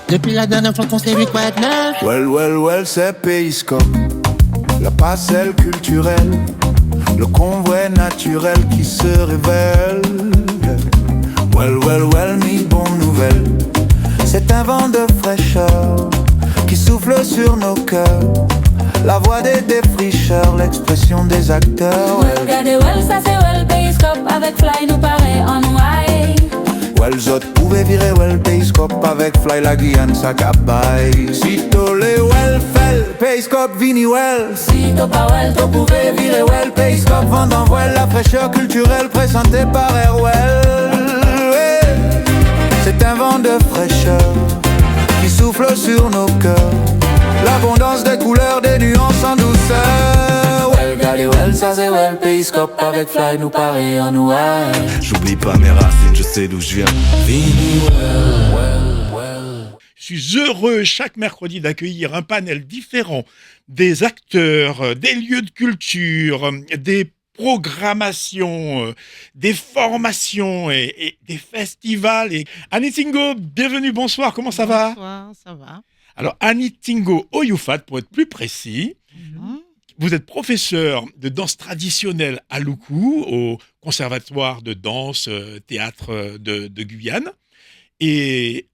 Depuis la dernière fois qu'on s'est vu, quoi être neuf? Well, c'est Périscope, la passerelle culturelle, le convoi naturel qui se révèle. Well, mi bonne nouvelle, c'est un vent de fraîcheur qui souffle sur nos cœurs, la voix des défricheurs, l'expression des acteurs. Regardez, ça c'est well, Périscope, avec Fly nous paraît en way. Zot pouvez virer Périscope avec Fly la Guyane sa cabaye. Si to les fel, Périscope vini Si to pas to pouvez virer Périscope vendant la fraîcheur culturelle présentée par Airwell. C'est un vent de fraîcheur qui souffle sur nos cœurs, l'abondance des couleurs, des nuances en douceur. Regardez, ça c'est Périscope avec Fly nous paraît en way. J'oublie pas mes racines, je sais d'où je viens. Je suis heureux chaque mercredi d'accueillir un panel différent des acteurs, des lieux de culture, des programmations, des formations et des festivals. Et Annie Tingo, bienvenue, bonsoir, comment ça va? Bonsoir, ça va. Alors Annie Tingo Oyufat, pour être plus précis, vous êtes professeur de danse traditionnelle à Loukou, au Conservatoire de danse, théâtre de Guyane. Et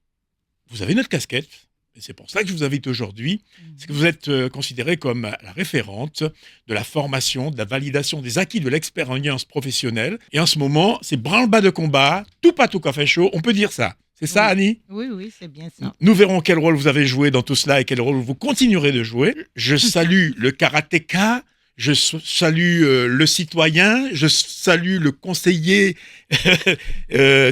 vous avez notre casquette, et c'est pour ça que je vous invite aujourd'hui, c'est que vous êtes considérée comme la référente de la formation, de la validation des acquis de l'expérience professionnelle. Et en ce moment, c'est branle-bas de combat, tout pas tout café chaud, on peut dire ça. C'est ça, Annie? Oui, c'est bien ça. Nous verrons quel rôle vous avez joué dans tout cela et quel rôle vous continuerez de jouer. Je salue le karatéka, je salue le citoyen, je salue le conseiller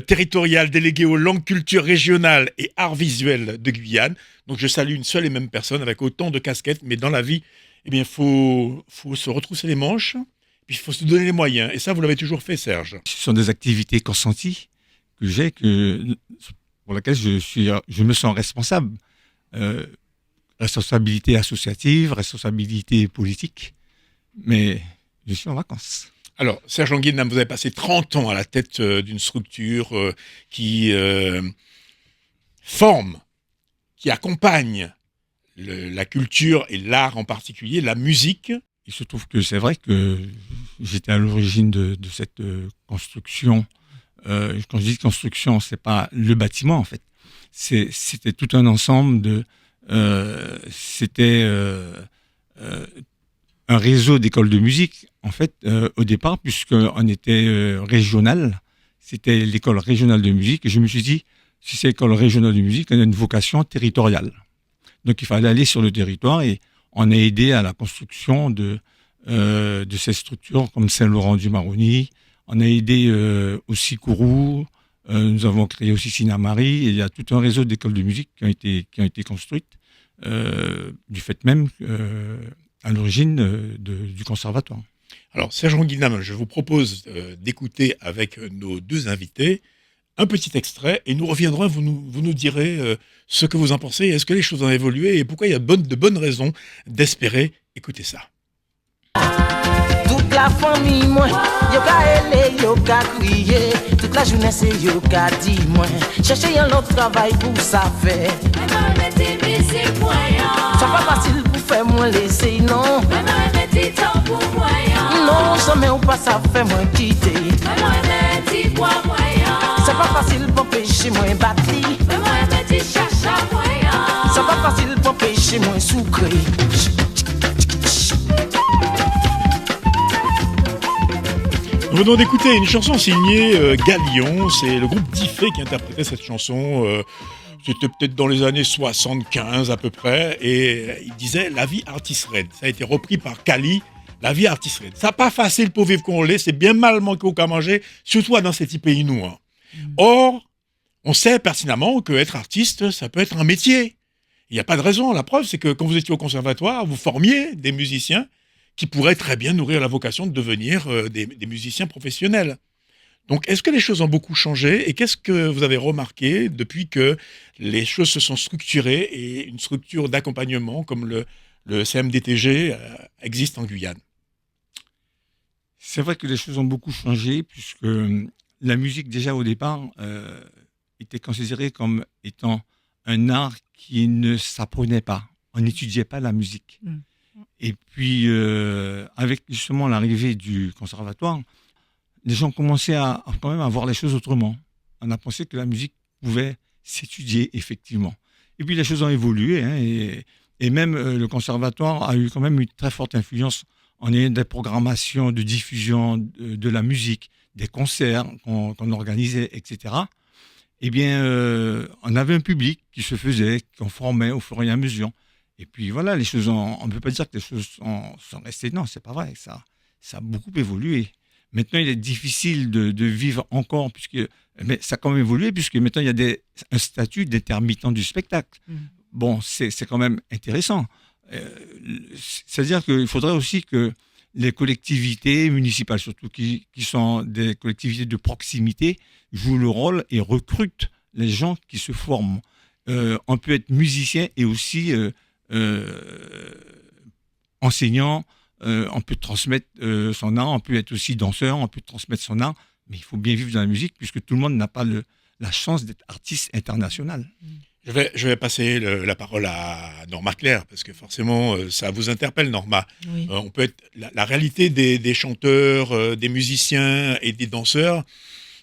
territorial délégué aux langues, culture régionales et arts visuels de Guyane. Donc je salue une seule et même personne avec autant de casquettes, mais dans la vie, eh bien, faut se retrousser les manches, puis il faut se donner les moyens. Et ça, vous l'avez toujours fait, Serge. Ce sont des activités consenties que j'ai, pour laquelle je me sens responsable. Responsabilité associative, responsabilité politique, mais je suis en vacances. Alors, Serge Anguinam, vous avez passé 30 ans à la tête d'une structure qui forme, qui accompagne la culture et l'art en particulier, la musique. Il se trouve que c'est vrai que j'étais à l'origine de cette construction. Quand je dis construction, c'est pas le bâtiment en fait. C'était tout un ensemble c'était un réseau d'écoles de musique en fait au départ, puisqu'on était régional. C'était l'école régionale de musique et je me suis dit, si c'est l'école régionale de musique, on a une vocation territoriale. Donc il fallait aller sur le territoire et on a aidé à la construction de ces structures comme Saint-Laurent-du-Maroni. On a aidé aussi Kourou, nous avons créé aussi Sinamari, et il y a tout un réseau d'écoles de musique qui ont été construites, du fait même à l'origine du conservatoire. Alors Serge Anguinam, je vous propose d'écouter avec nos deux invités un petit extrait, et nous reviendrons, vous nous direz ce que vous en pensez, est-ce que les choses ont évolué, et pourquoi il y a de bonnes raisons d'espérer. Écoutez ça. Toute la famille, moi, yo ka ele, yo ka crier. Toute la journée, c'est yo ka di, moi. Chercher un autre travail pour ça faire. Ça pas facile pour faire moi laisser, non. Non, jamais ou pas ça fait moi quitter. C'est pas facile pour pécher moi battre. C'est pas facile pour pécher moi sucré. Nous venons d'écouter une chanson signée Galion, c'est le groupe Diffé qui interprétait cette chanson, c'était peut-être dans les années 75 à peu près, et il disait « La vie artiste red ». Ça a été repris par Kali, « La vie artiste red ». Ça pas facile pour vivre qu'on l'est, c'est bien mal manqué au qu'à manger, surtout dans ces petits pays nous. Or, on sait pertinemment qu'être artiste, ça peut être un métier. Il n'y a pas de raison, la preuve c'est que quand vous étiez au conservatoire, vous formiez des musiciens qui pourraient très bien nourrir la vocation de devenir des musiciens professionnels. Donc, est-ce que les choses ont beaucoup changé et qu'est-ce que vous avez remarqué depuis que les choses se sont structurées et une structure d'accompagnement comme le CMDTG existe en Guyane? C'est vrai que les choses ont beaucoup changé puisque la musique, déjà au départ, était considérée comme étant un art qui ne s'apprenait pas. On n'étudiait pas la musique. Mm. Et puis, avec justement l'arrivée du conservatoire, les gens commençaient à quand même à voir les choses autrement. On a pensé que la musique pouvait s'étudier, effectivement. Et puis, les choses ont évolué, hein, et même le conservatoire a eu quand même une très forte influence en ayant des programmations de diffusion de la musique, des concerts qu'on organisait, etc. Eh bien, on avait un public qui se faisait, qu'on formait au fur et à mesure. Et puis voilà, les choses on ne peut pas dire que les choses sont restées. Non, c'est pas vrai. Ça a beaucoup évolué. Maintenant, il est difficile de vivre encore, mais ça a quand même évolué, puisque maintenant, il y a un statut d'intermittent du spectacle. Mm. Bon, c'est quand même intéressant. C'est-à-dire qu'il faudrait aussi que les collectivités municipales, surtout qui sont des collectivités de proximité, jouent le rôle et recrutent les gens qui se forment. On peut être musicien et aussi enseignant, on peut transmettre son art, on peut être aussi danseur, on peut transmettre son art, mais il faut bien vivre dans la musique puisque tout le monde n'a pas la chance d'être artiste international. Je vais passer la parole à Norma Claire, parce que forcément, ça vous interpelle, Norma. Oui. On peut être la réalité des chanteurs, des musiciens et des danseurs.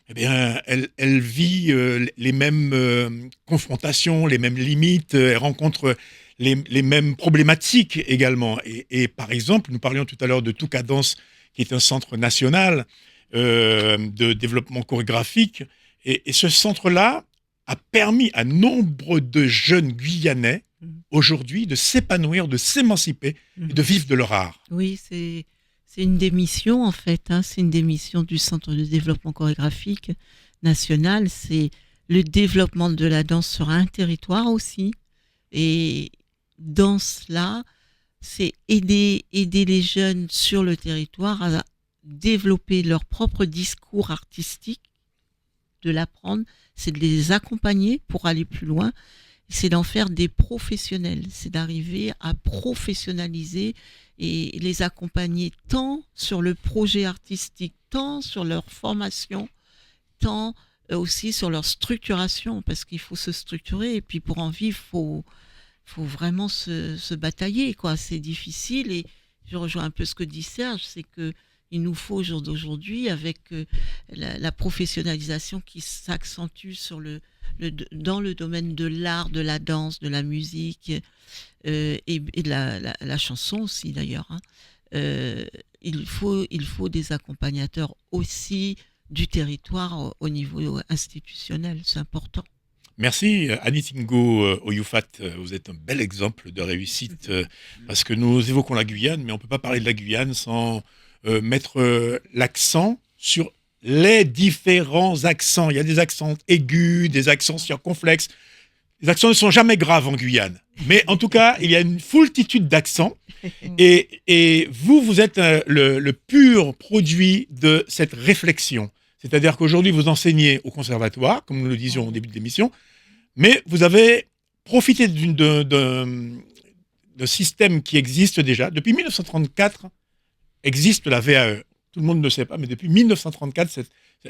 Eh bien, elle vit les mêmes confrontations, les mêmes limites, elle rencontre les mêmes problématiques également. Et par exemple, nous parlions tout à l'heure de Touka Danse, qui est un centre national de développement chorégraphique. Et ce centre-là a permis à nombre de jeunes Guyanais, aujourd'hui, de s'épanouir, de s'émanciper et de vivre de leur art. Oui, c'est une des missions, en fait. Hein. C'est une des missions du Centre de développement chorégraphique national. C'est le développement de la danse sur un territoire aussi. Et dans cela, c'est aider les jeunes sur le territoire à développer leur propre discours artistique, de l'apprendre, c'est de les accompagner pour aller plus loin, c'est d'en faire des professionnels, c'est d'arriver à professionnaliser et les accompagner tant sur le projet artistique, tant sur leur formation, tant aussi sur leur structuration, parce qu'il faut se structurer et puis pour en vivre, faut vraiment se batailler, quoi. C'est difficile et je rejoins un peu ce que dit Serge, c'est que il nous faut au jour d'aujourd'hui, avec la professionnalisation qui s'accentue dans le domaine de l'art, de la danse, de la musique et de la chanson aussi d'ailleurs. Hein. Il faut des accompagnateurs aussi du territoire au niveau institutionnel, c'est important. Merci Annie Tingo Oyufat, vous êtes un bel exemple de réussite parce que nous évoquons la Guyane, mais on ne peut pas parler de la Guyane sans mettre l'accent sur les différents accents. Il y a des accents aigus, des accents circonflexes. Les accents ne sont jamais graves en Guyane. Mais en tout cas, il y a une foultitude d'accents. Et vous êtes le pur produit de cette réflexion. C'est-à-dire qu'aujourd'hui, vous enseignez au conservatoire, comme nous le disions au début de l'émission, mais vous avez profité d'un système qui existe déjà. Depuis 1934, existe la VAE. Tout le monde ne sait pas, mais depuis 1934,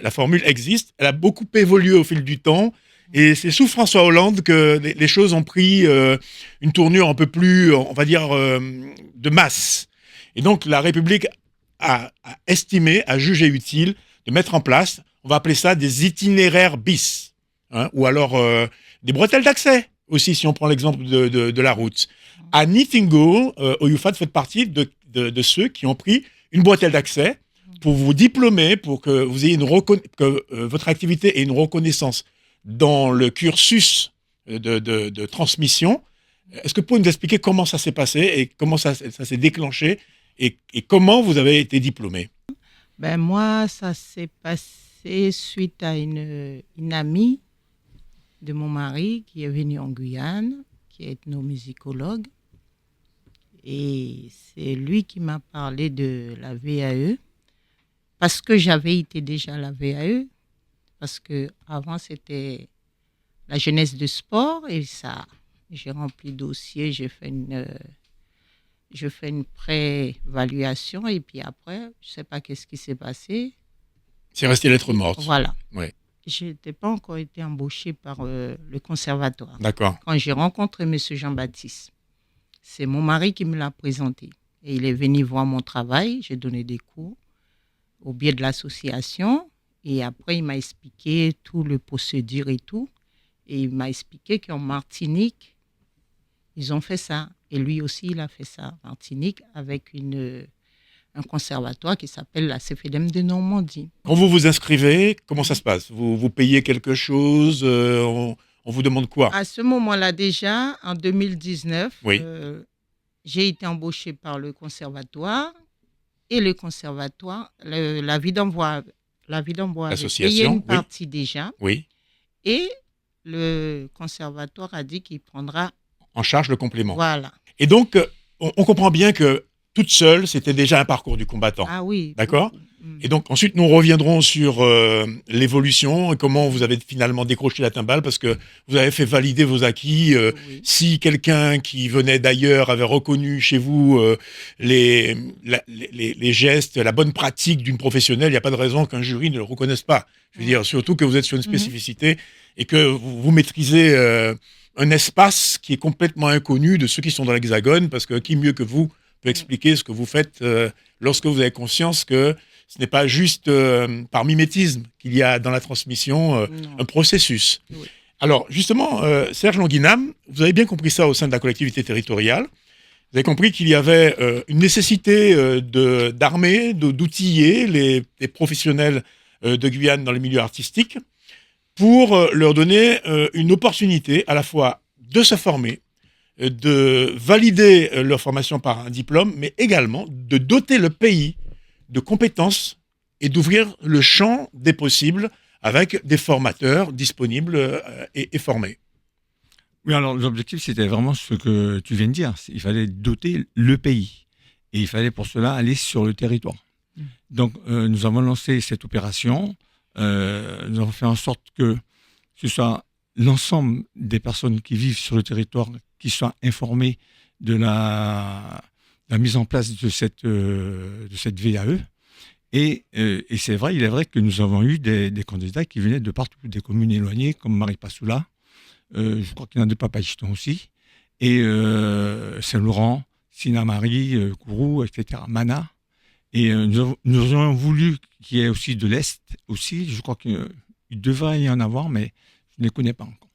la formule existe. Elle a beaucoup évolué au fil du temps. Et c'est sous François Hollande que les choses ont pris une tournure un peu plus, on va dire, de masse. Et donc, la République a estimé, a jugé utile de mettre en place, on va appeler ça des itinéraires bis. Hein, ou alors des bretelles d'accès aussi, si on prend l'exemple de la route. Annie Tingo Oyufat fait partie de ceux qui ont pris une bretelle d'accès pour vous diplômer, pour que vous ayez votre activité ait une reconnaissance dans le cursus de transmission. Est-ce que vous pouvez nous expliquer comment ça s'est passé et comment ça s'est déclenché et comment vous avez été diplômé? Ben moi, ça s'est passé suite à une amie de mon mari qui est venue en Guyane, qui est ethnomusicologue. Et c'est lui qui m'a parlé de la VAE, parce que j'avais été déjà à la VAE, parce qu'avant c'était la jeunesse de sport, et ça, j'ai rempli le dossier, j'ai fait une pré-évaluation, et puis après, je ne sais pas qu'est-ce qui s'est passé. C'est resté lettre morte. Voilà. Ouais. Je n'étais pas encore été embauchée par le conservatoire. D'accord. Quand j'ai rencontré M. Jean-Baptiste, c'est mon mari qui me l'a présenté. Et il est venu voir mon travail. J'ai donné des cours au biais de l'association. Et après, il m'a expliqué tout le procédure et tout. Et il m'a expliqué qu'en Martinique, ils ont fait ça. Et lui aussi, il a fait ça en Martinique avec un conservatoire qui s'appelle la CFEDEM de Normandie. Quand vous vous inscrivez, comment ça se passe? Vous payez quelque chose? On vous demande quoi? À ce moment-là déjà, en 2019, Oui. J'ai été embauchée par le conservatoire. Et le conservatoire, la vie d'envoi avait payé une partie déjà. Oui. Et le conservatoire a dit qu'il prendra En charge le complément. Voilà. Et donc, on comprend bien que toute seule, c'était déjà un parcours du combattant. Ah oui. D'accord. Beaucoup. Et donc, ensuite, nous reviendrons sur l'évolution et comment vous avez finalement décroché la timbale parce que vous avez fait valider vos acquis. Oui. Si quelqu'un qui venait d'ailleurs avait reconnu chez vous les gestes, la bonne pratique d'une professionnelle, il n'y a pas de raison qu'un jury ne le reconnaisse pas. Je veux dire, surtout que vous êtes sur une spécificité et que vous maîtrisez un espace qui est complètement inconnu de ceux qui sont dans l'Hexagone parce que qui mieux que vous peut expliquer ce que vous faites lorsque vous avez conscience que ce n'est pas juste par mimétisme qu'il y a dans la transmission un processus. Oui. Alors, justement, Serge Longuinam, vous avez bien compris ça au sein de la collectivité territoriale. Vous avez compris qu'il y avait une nécessité d'armer, d'outiller les professionnels de Guyane dans les milieux artistiques pour leur donner une opportunité à la fois de se former, de valider leur formation par un diplôme, mais également de doter le pays de compétences et d'ouvrir le champ des possibles avec des formateurs disponibles et formés. Oui, alors l'objectif, c'était vraiment ce que tu viens de dire. Il fallait doter le pays. Et il fallait pour cela aller sur le territoire. Donc, nous avons lancé cette opération. Nous avons fait en sorte que ce soit l'ensemble des personnes qui vivent sur le territoire qui soient informées de la mise en place de cette VAE. Et c'est vrai, il est vrai que nous avons eu des candidats qui venaient de partout, des communes éloignées, comme Maripasoula, je crois qu'il y en a de Papaichiton aussi, et Saint-Laurent, Sinamari, Kourou, etc., Mana. Et nous aurions voulu qu'il y ait aussi de l'Est aussi, je crois qu'il devrait y en avoir, mais je ne les connais pas encore.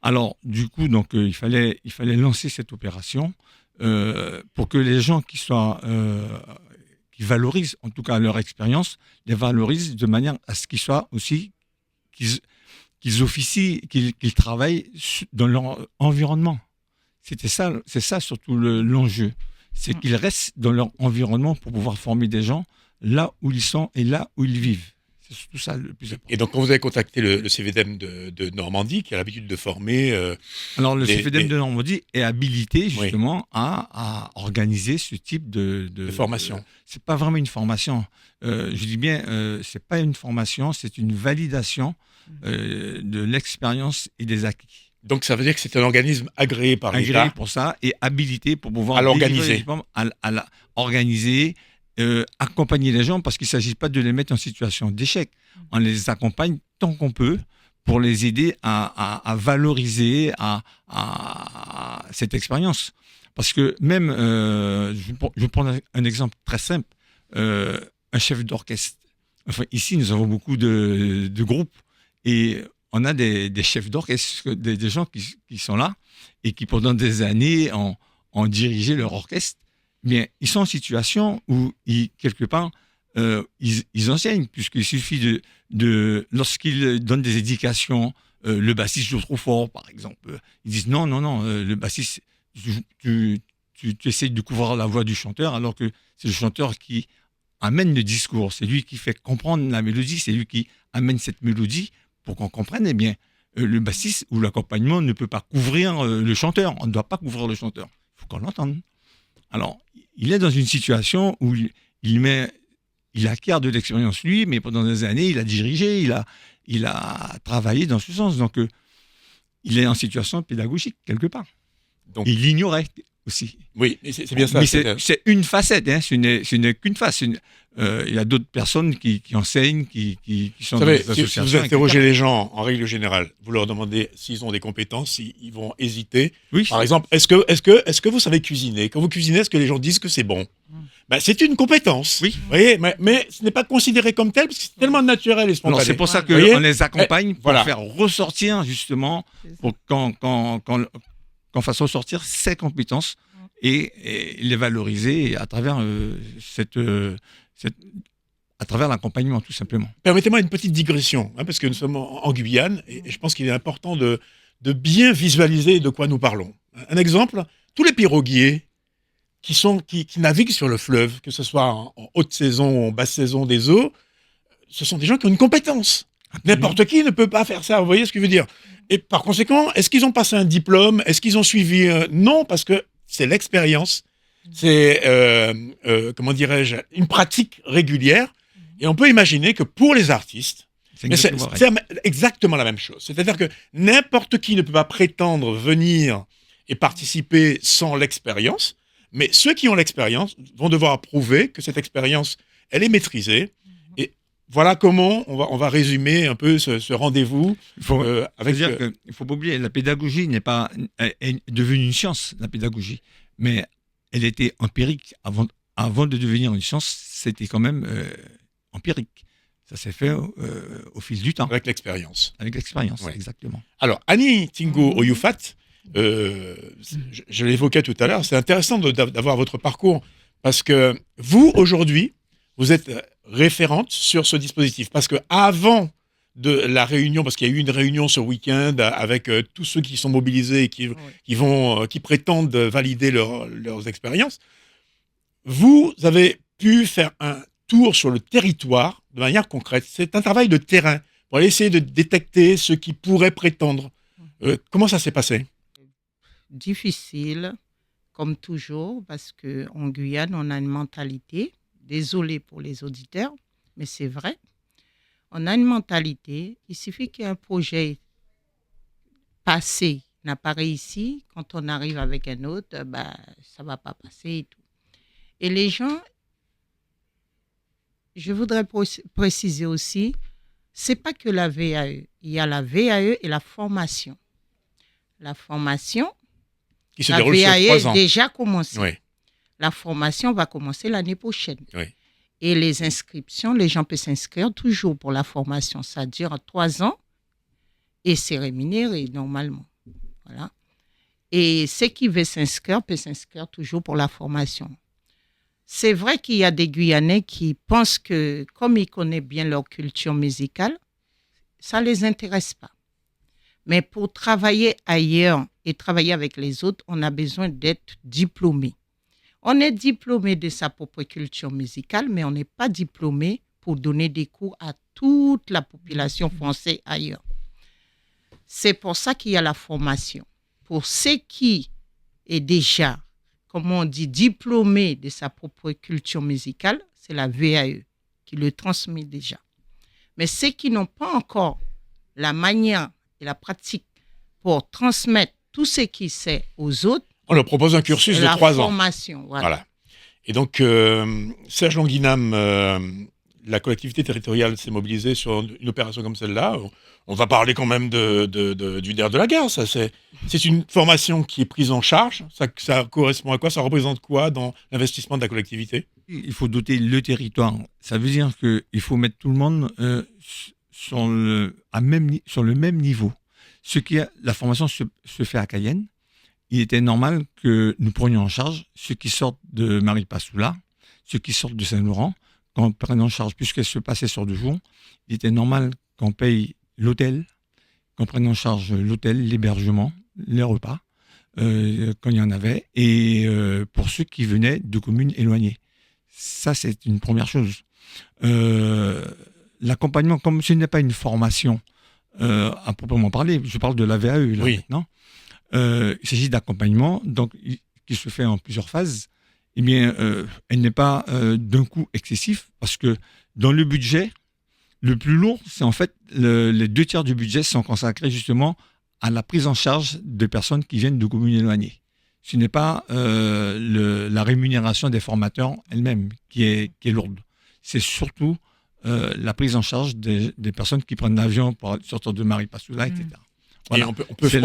Alors, du coup, donc, il fallait lancer cette opération pour que les gens qui qui valorisent, en tout cas leur expérience, les valorisent de manière à ce qu'ils soient aussi, qu'ils officient, qu'ils travaillent dans leur environnement. C'est ça surtout l'enjeu. C'est qu'ils restent dans leur environnement pour pouvoir former des gens là où ils sont et là où ils vivent. C'est surtout ça le plus important. Et donc, quand vous avez contacté le CVDM de Normandie, qui a l'habitude de former... Alors, le CVDM de Normandie est habilité, justement, à organiser ce type de formation. C'est pas vraiment une formation. Je dis bien, c'est pas une formation, c'est une validation de l'expérience et des acquis. Donc, ça veut dire que c'est un organisme agréé par l'État. Agréé pour ça et habilité pour pouvoir... À l'organiser. À organiser... accompagner les gens parce qu'il ne s'agit pas de les mettre en situation d'échec. On les accompagne tant qu'on peut pour les aider à valoriser cette expérience. Parce que même, je vais prendre un exemple très simple, un chef d'orchestre. Enfin, ici, nous avons beaucoup de groupes et on a des chefs d'orchestre, des gens qui sont là et qui pendant des années ont dirigé leur orchestre. Bien, ils sont en situation où, quelque part, ils enseignent, puisqu'il suffit lorsqu'ils donnent des indications, le bassiste joue trop fort, par exemple. Ils disent non, le bassiste, tu essayes de couvrir la voix du chanteur, alors que c'est le chanteur qui amène le discours, c'est lui qui fait comprendre la mélodie, c'est lui qui amène cette mélodie pour qu'on comprenne. Eh bien, le bassiste ou l'accompagnement ne peut pas couvrir le chanteur, on ne doit pas couvrir le chanteur, il faut qu'on l'entende. Alors, il est dans une situation où il acquiert de l'expérience lui, mais pendant des années, il a dirigé, il a travaillé dans ce sens. Donc, il est en situation pédagogique, quelque part. Donc, il ignorait aussi. Oui, et c'est bien ça. Mais c'est une facette, hein, ce n'est qu'une face. Il y a d'autres personnes qui enseignent, qui sont Vous dans savez, des si associations. vous interrogez etc. les gens en règle générale, vous leur demandez s'ils ont des compétences, ils vont hésiter. Oui, Par exemple, est-ce que vous savez cuisiner? Quand vous cuisinez, est-ce que les gens disent que c'est bon? Ben, c'est une compétence. Oui. Vous voyez, mais ce n'est pas considéré comme tel parce que c'est tellement naturel et spontané. alors c'est pour ça Vous voyez qu'on les accompagne pour voilà. faire ressortir justement, pour qu'on fasse ressortir ces compétences et les valoriser à travers à travers l'accompagnement tout simplement. Permettez-moi une petite digression, parce que nous sommes en Guyane et je pense qu'il est important de bien visualiser de quoi nous parlons. Un exemple, tous les piroguiers qui naviguent sur le fleuve, que ce soit en haute saison ou en basse saison des eaux, ce sont des gens qui ont une compétence. N'importe qui ne peut pas faire ça, vous voyez ce que je veux dire? Et par conséquent, est-ce qu'ils ont passé un diplôme? Est-ce qu'ils ont suivi non, parce que c'est l'expérience, c'est, comment dirais-je, une pratique régulière. Et on peut imaginer que pour les artistes, c'est exactement la même chose. C'est-à-dire que n'importe qui ne peut pas prétendre venir et participer sans l'expérience, mais ceux qui ont l'expérience vont devoir prouver que cette expérience, elle est maîtrisée. Et voilà comment on va résumer un peu ce rendez-vous. Il faut pas oublier, la pédagogie est devenue une science, la pédagogie. Mais elle était empirique. Avant de devenir une science, c'était quand même empirique. Ça s'est fait au fil du temps. Avec l'expérience. Avec l'expérience, ouais. Exactement. Alors, Annie Tingo Oyufat, je l'évoquais tout à l'heure, c'est intéressant d'avoir votre parcours parce que vous, aujourd'hui, vous êtes référente sur ce dispositif. Parce que avant de la réunion, parce qu'il y a eu une réunion ce week-end avec tous ceux qui sont mobilisés et qui prétendent valider leurs expériences, vous avez pu faire un tour sur le territoire de manière concrète. C'est un travail de terrain pour aller essayer de détecter ceux qui pourraient prétendre. Comment ça s'est passé? Difficile, comme toujours, parce qu'en Guyane, on a une mentalité, désolé pour les auditeurs, mais c'est vrai, on a une mentalité, il suffit qu'un projet passé n'a pas réussi, quand on arrive avec un autre, ça ne va pas passer et tout. Et les gens, je voudrais préciser aussi, ce n'est pas que la VAE, il y a la VAE et la formation. La formation, qui se la déroule sur 3 ans. est déjà commencée. Oui. La formation va commencer l'année prochaine. Oui. Et les inscriptions, les gens peuvent s'inscrire toujours pour la formation. Ça dure 3 ans et c'est rémunéré normalement. Voilà. Et ceux qui veulent s'inscrire peuvent s'inscrire toujours pour la formation. C'est vrai qu'il y a des Guyanais qui pensent que, comme ils connaissent bien leur culture musicale, ça ne les intéresse pas. Mais pour travailler ailleurs et travailler avec les autres, on a besoin d'être diplômé. On est diplômé de sa propre culture musicale, mais on n'est pas diplômé pour donner des cours à toute la population française ailleurs. C'est pour ça qu'il y a la formation. Pour ceux qui est déjà, comme on dit, diplômé de sa propre culture musicale, c'est la VAE qui le transmet déjà. Mais ceux qui n'ont pas encore la manière et la pratique pour transmettre tout ce qu'ils savent aux autres, on leur propose un cursus de 3 ans. La formation, voilà. Et donc, Serge Longuinam, la collectivité territoriale s'est mobilisée sur une opération comme celle-là. On va parler quand même du nerf de la guerre. C'est une formation qui est prise en charge. Ça correspond à quoi? Ça représente quoi dans l'investissement de la collectivité? Il faut doter le territoire. Ça veut dire qu'il faut mettre tout le monde sur le même niveau. La formation se fait à Cayenne. Il était normal que nous prenions en charge ceux qui sortent de Maripasoula, ceux qui sortent de Saint-Laurent, qu'on prenne en charge, puisqu'elle se passait sur 2 jours. Il était normal qu'on paye l'hôtel, qu'on prenne en charge l'hôtel, l'hébergement, les repas, quand il y en avait, et pour ceux qui venaient de communes éloignées. Ça, c'est une première chose. L'accompagnement, comme ce n'est pas une formation à proprement parler, je parle de la VAE là, maintenant. Il s'agit d'accompagnement, donc qui se fait en plusieurs phases. Eh bien, elle n'est pas d'un coût excessif, parce que dans le budget, le plus lourd, c'est en fait les 2 tiers du budget sont consacrés justement à la prise en charge de personnes qui viennent de communes éloignées. ce n'est pas la rémunération des formateurs elle-même qui est lourde. C'est surtout la prise en charge des personnes qui prennent l'avion pour sortir de Maripasoula, etc. Voilà. Et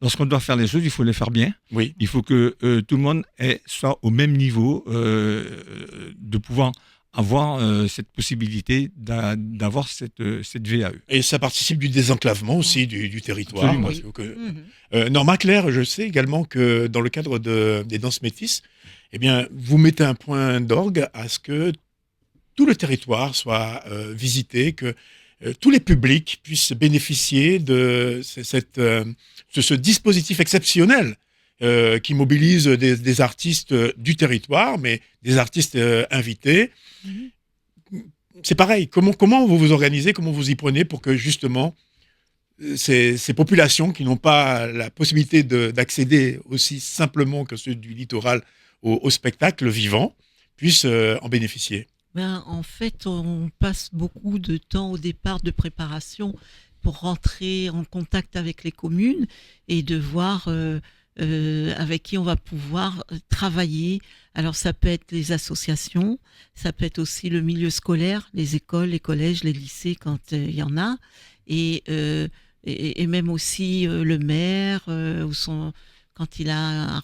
lorsqu'on doit faire les choses, il faut les faire bien. Oui. Il faut que tout le monde soit au même niveau de pouvoir avoir cette possibilité d'avoir cette VAE. Et ça participe du désenclavement aussi du territoire. Absolument. Parce que, Norma Claire, je sais également que dans le cadre des danses métisses, eh bien, vous mettez un point d'orgue à ce que tout le territoire soit visité, que tous les publics puissent bénéficier de ce dispositif exceptionnel qui mobilise des artistes du territoire, mais des artistes invités. C'est pareil. Comment vous vous organisez, comment vous y prenez pour que justement ces populations qui n'ont pas la possibilité d'accéder aussi simplement que ceux du littoral au spectacle vivant puissent en bénéficier? En fait, on passe beaucoup de temps au départ de préparation pour rentrer en contact avec les communes et de voir avec qui on va pouvoir travailler. Alors ça peut être les associations, ça peut être aussi le milieu scolaire, les écoles, les collèges, les lycées quand il y en a, et même aussi le maire quand il a un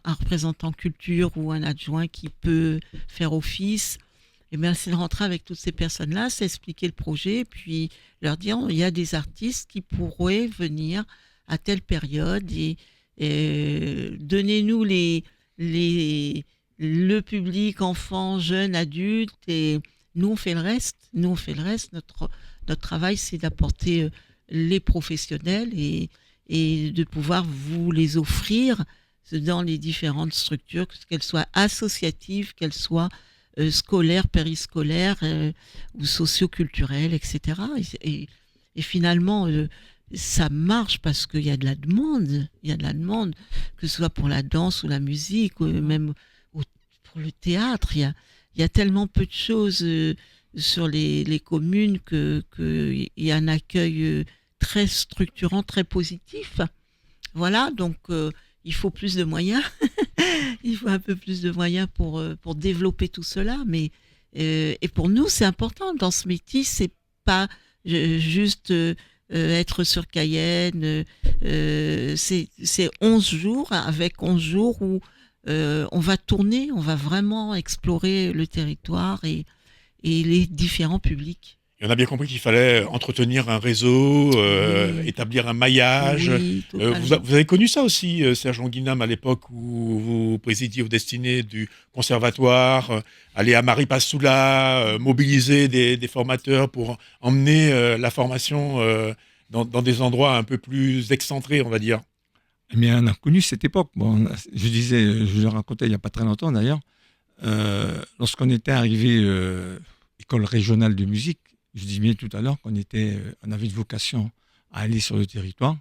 représentant culture ou un adjoint qui peut faire office. Et bien, c'est de rentrer avec toutes ces personnes-là, c'est expliquer le projet, puis leur dire il y a des artistes qui pourraient venir à telle période et donnez-nous le public, enfants, jeunes, adultes, et nous on fait le reste. Notre travail, c'est d'apporter les professionnels et de pouvoir vous les offrir dans les différentes structures, qu'elles soient associatives, qu'elles soient scolaires, périscolaires ou socioculturelles, etc. Et finalement, ça marche parce qu'il y a de la demande. Il y a de la demande, que ce soit pour la danse ou la musique, ou même pour le théâtre. Il y a tellement peu de choses sur les communes qu'il y a un accueil très structurant, très positif. Voilà, donc il faut plus de moyens. Il faut un peu plus de moyens pour développer tout cela. Mais, et pour nous, c'est important. Dans ce métier, c'est pas juste être sur Cayenne. C'est 11 jours, avec 11 jours où on va tourner, on va vraiment explorer le territoire et les différents publics. Et on a bien compris qu'il fallait entretenir un réseau, établir un maillage. Oui, vous avez connu ça aussi, Serge Anguinam, à l'époque où vous présidiez aux destinées du conservatoire, aller à Maripasoula, mobiliser des formateurs pour emmener la formation dans des endroits un peu plus excentrés, on va dire. Mais on a connu cette époque. Bon, je le racontais il n'y a pas très longtemps d'ailleurs, lorsqu'on était arrivé école régionale de musique. Je dis bien tout à l'heure qu'on on avait une vocation à aller sur le territoire.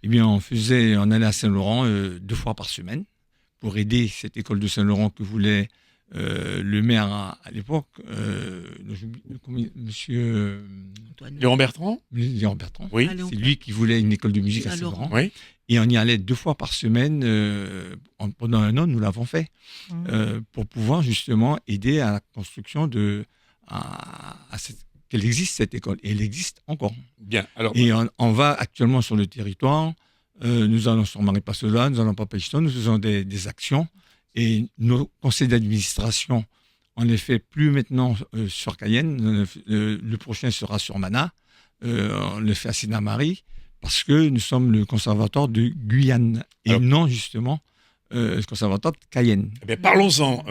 Eh bien, on allait à Saint-Laurent 2 fois par semaine pour aider cette école de Saint-Laurent que voulait le maire à l'époque, monsieur Léon Bertrand. Léon Bertrand. Oui. C'est lui qui voulait une école de musique à Saint-Laurent. Oui. Et on y allait 2 fois par semaine. Pendant 1 an, nous l'avons fait pour pouvoir justement aider à la construction qu'elle existe, cette école. Et elle existe encore. Bien. Alors, et on va actuellement sur le territoire. Nous allons sur Maripasoula, nous allons à Papayton, nous faisons des actions. Et nos conseils d'administration, on les fait plus maintenant sur Cayenne. Le prochain sera sur Mana. On le fait à Sinamari parce que nous sommes le conservatoire de Guyane. Et non, justement, le conservatoire de Cayenne. Eh bien, parlons-en,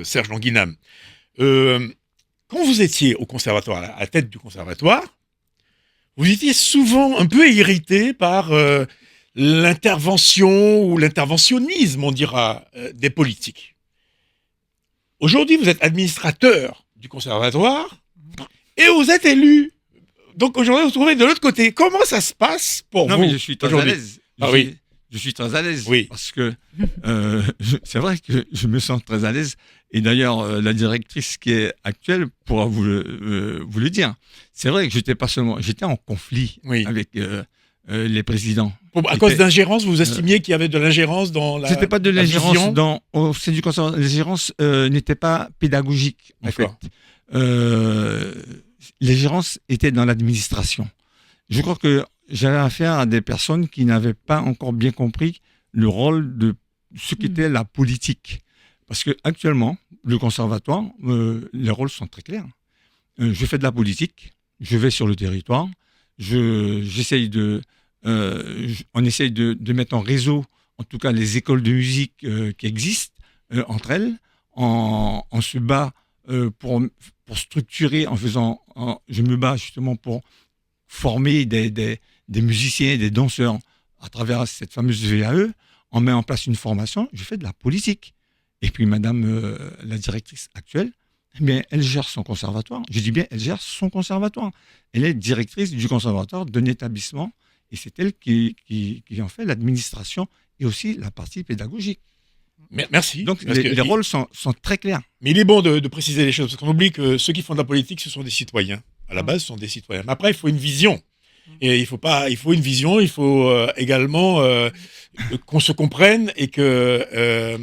Serge Languinam. Quand vous étiez au conservatoire, à la tête du conservatoire, vous étiez souvent un peu irrité par l'intervention ou l'interventionnisme, on dira, des politiques. Aujourd'hui, vous êtes administrateur du conservatoire et vous êtes élu. Donc aujourd'hui, vous vous trouvez de l'autre côté. Comment ça se passe pour vous? Non, mais je suis très à l'aise. Je suis très à l'aise. Oui. Parce que c'est vrai que je me sens très à l'aise. Et d'ailleurs, la directrice qui est actuelle pourra vous le dire. C'est vrai que j'étais en conflit avec les présidents. À cause d'ingérence, vous estimiez qu'il y avait de l'ingérence dans la C'était pas de la l'ingérence vision au sein du conservatoire. L'ingérence n'était pas pédagogique, en fait. D'accord. L'ingérence était dans l'administration. Je crois que j'avais affaire à des personnes qui n'avaient pas encore bien compris le rôle de ce qu'était la politique. Parce que actuellement, le conservatoire, les rôles sont très clairs. Je fais de la politique, je vais sur le territoire, on essaye de mettre en réseau, en tout cas les écoles de musique qui existent entre elles. On se bat pour structurer, je me bats justement pour former des musiciens, des danseurs à travers cette fameuse VAE. On met en place une formation, je fais de la politique. Et puis madame la directrice actuelle, eh bien, elle gère son conservatoire. Je dis bien, elle gère son conservatoire. Elle est directrice du conservatoire d'un établissement et c'est elle qui en fait l'administration et aussi la partie pédagogique. Merci. Donc les rôles sont très clairs. Mais il est bon de préciser les choses, parce qu'on oublie que ceux qui font de la politique, ce sont des citoyens. À la base, ce sont des citoyens. Mais après, il faut une vision. Et il faut une vision, il faut également qu'on se comprenne et que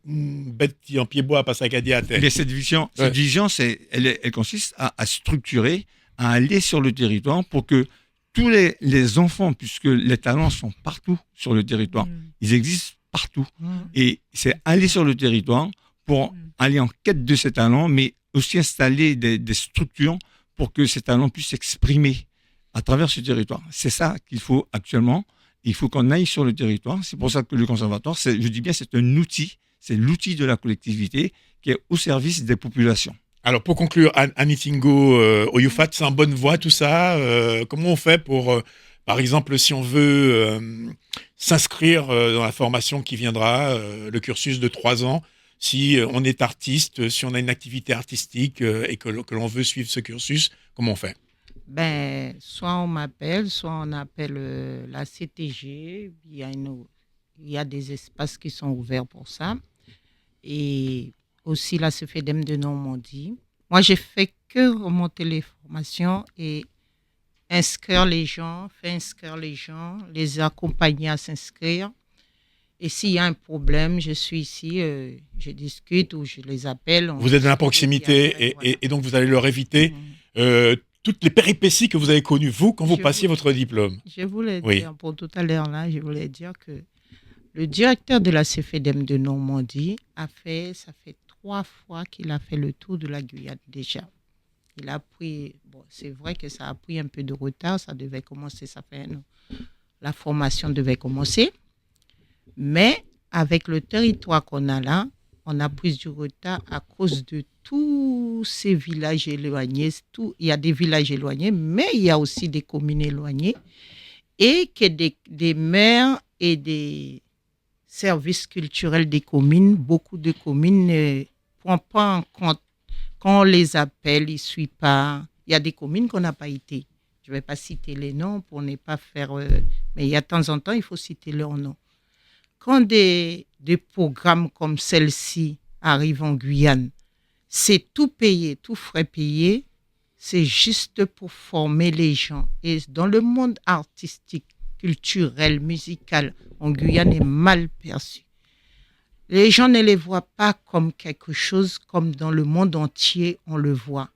bête qui en pied bois passe à cadia à tête. Mais cette vision, elle consiste à structurer, à aller sur le territoire pour que tous les enfants, puisque les talents sont partout sur le territoire, ils existent partout. Et c'est aller sur le territoire pour aller en quête de ces talents, mais aussi installer des structures pour que ces talents puissent s'exprimer à travers ce territoire. C'est ça qu'il faut actuellement. Il faut qu'on aille sur le territoire. C'est pour ça que le conservatoire, c'est un outil. C'est l'outil de la collectivité qui est au service des populations. Alors, pour conclure, Annie Tingo, Oyufat, c'est en bonne voie tout ça. Comment on fait pour, par exemple, si on veut s'inscrire dans la formation qui viendra, le cursus de 3 ans, si on est artiste, si on a une activité artistique et que l'on veut suivre ce cursus, comment on fait? Soit on m'appelle, soit on appelle la CTG. Il y a des espaces qui sont ouverts pour ça. Et aussi la CFEDEM de Normandie. Moi, j'ai fait que remonter les formations et inscrire les gens, les accompagner à s'inscrire. Et s'il y a un problème, je suis ici, je discute ou je les appelle. Vous êtes dans la proximité et donc vous allez leur éviter toutes les péripéties que vous avez connues, vous, quand vous passiez votre diplôme. Je voulais dire, pour tout à l'heure, là, je voulais dire que le directeur de la CFEDEM de Normandie ça fait 3 fois qu'il a fait le tour de la Guyane déjà. Il a pris, c'est vrai que ça a pris un peu de retard, ça devait commencer, la formation devait commencer. Mais avec le territoire qu'on a là, on a pris du retard à cause de tous ces villages éloignés. Il y a des villages éloignés, mais il y a aussi des communes éloignées. Et que des maires et des services culturels des communes, beaucoup de communes ne prennent pas en compte. Quand on les appelle, ils ne suivent pas. Il y a des communes qu'on n'a pas été. Je ne vais pas citer les noms pour ne pas faire... mais il y a de temps en temps, il faut citer leurs noms. Quand des programmes comme celle-ci arrivent en Guyane, c'est tout payé, tout frais payé. C'est juste pour former les gens. Et dans le monde artistique, culturel, musical, en Guyane est mal perçu. Les gens ne les voient pas comme quelque chose comme dans le monde entier on le voit.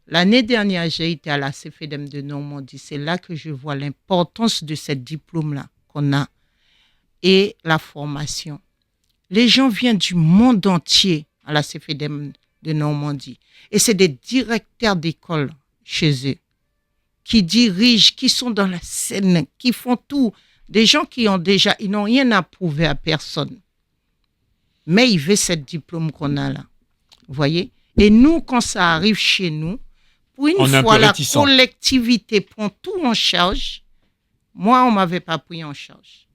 L'année dernière, j'ai été à la CFEDEM de Normandie. C'est là que je vois l'importance de ce diplôme-là qu'on a et la formation. Les gens viennent du monde entier à la CFEDEM de Normandie. Et c'est des directeurs d'école chez eux qui dirigent, qui sont dans la scène, qui font tout. Des gens qui ils n'ont rien à prouver à personne. Mais ils veulent ce diplôme qu'on a là. Vous voyez? Et nous, quand ça arrive chez nous, pour une fois, la collectivité prend tout en charge. Moi, on ne m'avait pas pris en charge.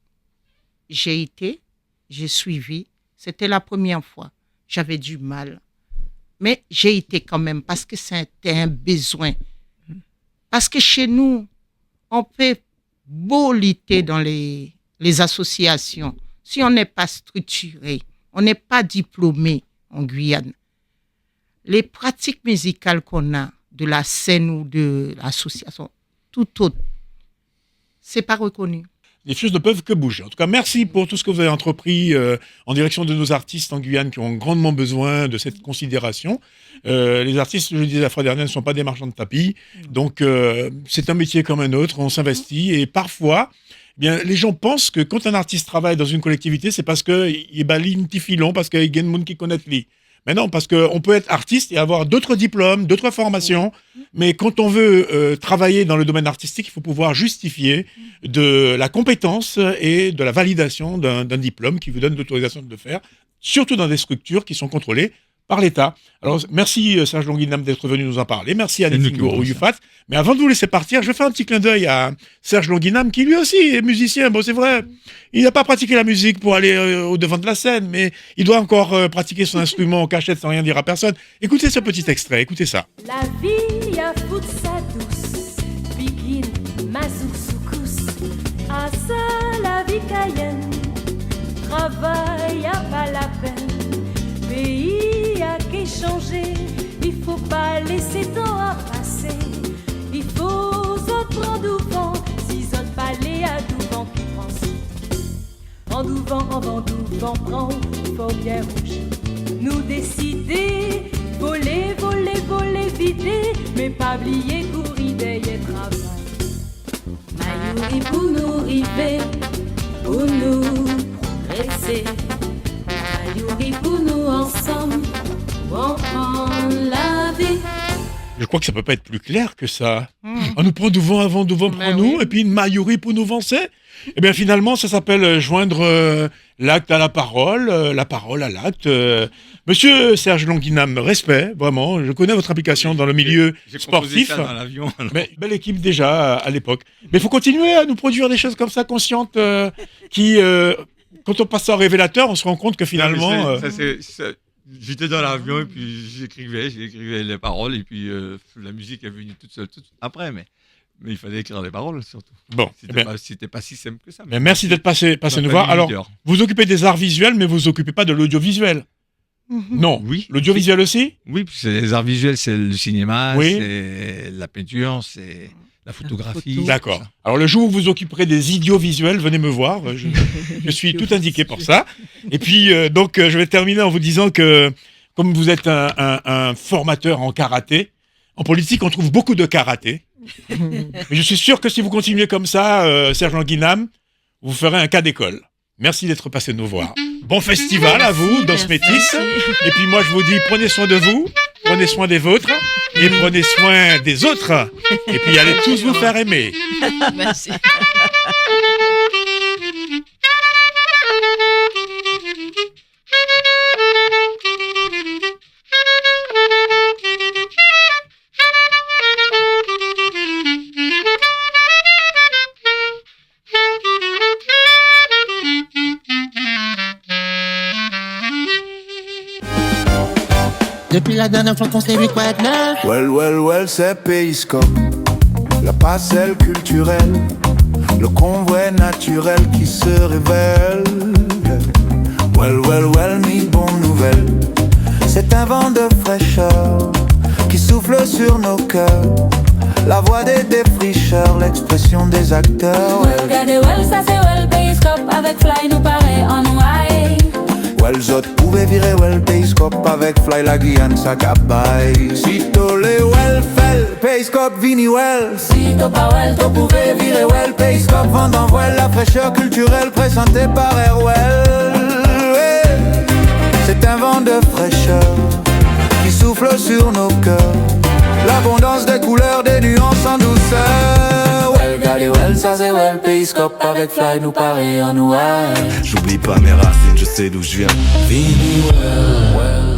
J'ai suivi. C'était la première fois. J'avais du mal. Mais j'ai été quand même parce que c'était un besoin. Parce que chez nous, on peut beau lutter dans les associations. Si on n'est pas structuré, on n'est pas diplômé en Guyane. Les pratiques musicales qu'on a, de la scène ou de l'association, tout autre. C'est pas reconnu. Les choses ne peuvent que bouger. En tout cas, merci pour tout ce que vous avez entrepris en direction de nos artistes en Guyane qui ont grandement besoin de cette considération. Les artistes, je le disais la fois dernière, ne sont pas des marchands de tapis. Donc, c'est un métier comme un autre. On s'investit et parfois, eh bien, les gens pensent que quand un artiste travaille dans une collectivité, c'est parce qu'il balie un petit filon, parce qu'il y a des gens qui connaissent lui. Mais non, parce qu'on peut être artiste et avoir d'autres diplômes, d'autres formations. Mais quand on veut travailler dans le domaine artistique, il faut pouvoir justifier de la compétence et de la validation d'un diplôme qui vous donne l'autorisation de le faire, surtout dans des structures qui sont contrôlées par l'État. Alors, merci Serge Longuinam d'être venu nous en parler. Merci à Netingo Yufat. Mais avant de vous laisser partir, je fais un petit clin d'œil à Serge Longuinam, qui lui aussi est musicien. Bon, c'est vrai, il n'a pas pratiqué la musique pour aller au devant de la scène, mais il doit encore pratiquer son instrument en cachette sans rien dire à personne. Écoutez ce petit extrait, écoutez ça. La vie a fout sa douce, bikini, mazouk, soukous, à ça la vie cayenne, travail à pas la peine, pays a qu'à changer, il faut pas laisser temps à passer, il faut prendre du vent, si zot pas les à du vent qui pense, en du vent, en vent, du vent prend, faut bien rouge, nous décider. Voler, voler, voler, vider, mais pas oublier courir derrière travail. Mayouri pour nous river, pour nous progresser. Mayouri pour nous ensemble, on prend la vie. Je crois que ça peut pas être plus clair que ça. On nous prend du vent avant, du vent prend nous, et puis une mayouri pour nous vancer. Eh bien finalement, ça s'appelle joindre l'acte à la parole à l'acte. Monsieur Serge Longuinam, respect, vraiment. Je connais votre implication dans le milieu sportif. Ça dans l'avion. Mais belle équipe déjà à l'époque. Mais il faut continuer à nous produire des choses comme ça, conscientes, qui, quand on passe ça au révélateur, on se rend compte que finalement... J'étais dans l'avion et puis j'écrivais les paroles et puis la musique est venue toute seule après, mais il fallait écrire les paroles surtout. Bon, c'était pas si simple que ça. Mais merci d'être passé nous voir. Alors, vous occupez des arts visuels, mais vous vous occupez pas de l'audiovisuel. Non. Oui. L'audiovisuel aussi? Oui, parce que les arts visuels, c'est le cinéma, c'est la peinture, c'est la photographie. D'accord. Alors le jour où vous occuperez des idiots visuels, venez me voir. Je suis tout indiqué pour ça. Et puis donc je vais terminer en vous disant que comme vous êtes un formateur en karaté, en politique on trouve beaucoup de karaté. Mais je suis sûr que si vous continuez comme ça, Serge Longuinam, vous ferez un cas d'école. Merci d'être passé nous voir. Bon festival à vous, dans ce métis. Et puis moi je vous dis, prenez soin de vous, prenez soin des vôtres, et prenez soin des autres. Et puis allez tous vous faire aimer. Merci. Depuis la dernière fois qu'on s'est vu, quoi de neuf? Well, c'est Périscope, la passerelle culturelle, le convoi naturel qui se révèle. Well, mi bonne nouvelle, c'est un vent de fraîcheur qui souffle sur nos cœurs, la voix des défricheurs, l'expression des acteurs. Regardez, ça c'est well, Périscope avec Fly nous paraît en noyer. Well, zot pouvez virer well Périscope avec Fly la Guyane sa cabaye. Si to les well fel, Périscope vini well. Si to pas well, to pouvez virer well Périscope vendant well la fraîcheur culturelle présentée par Airwell. C'est un vent de fraîcheur qui souffle sur nos cœurs, l'abondance des couleurs, des nuances en douceur. Regardez, ça c'est well, Périscope avec Fly nous paraît en noir. J'oublie pas mes racines, je sais d'où je viens. Vini well.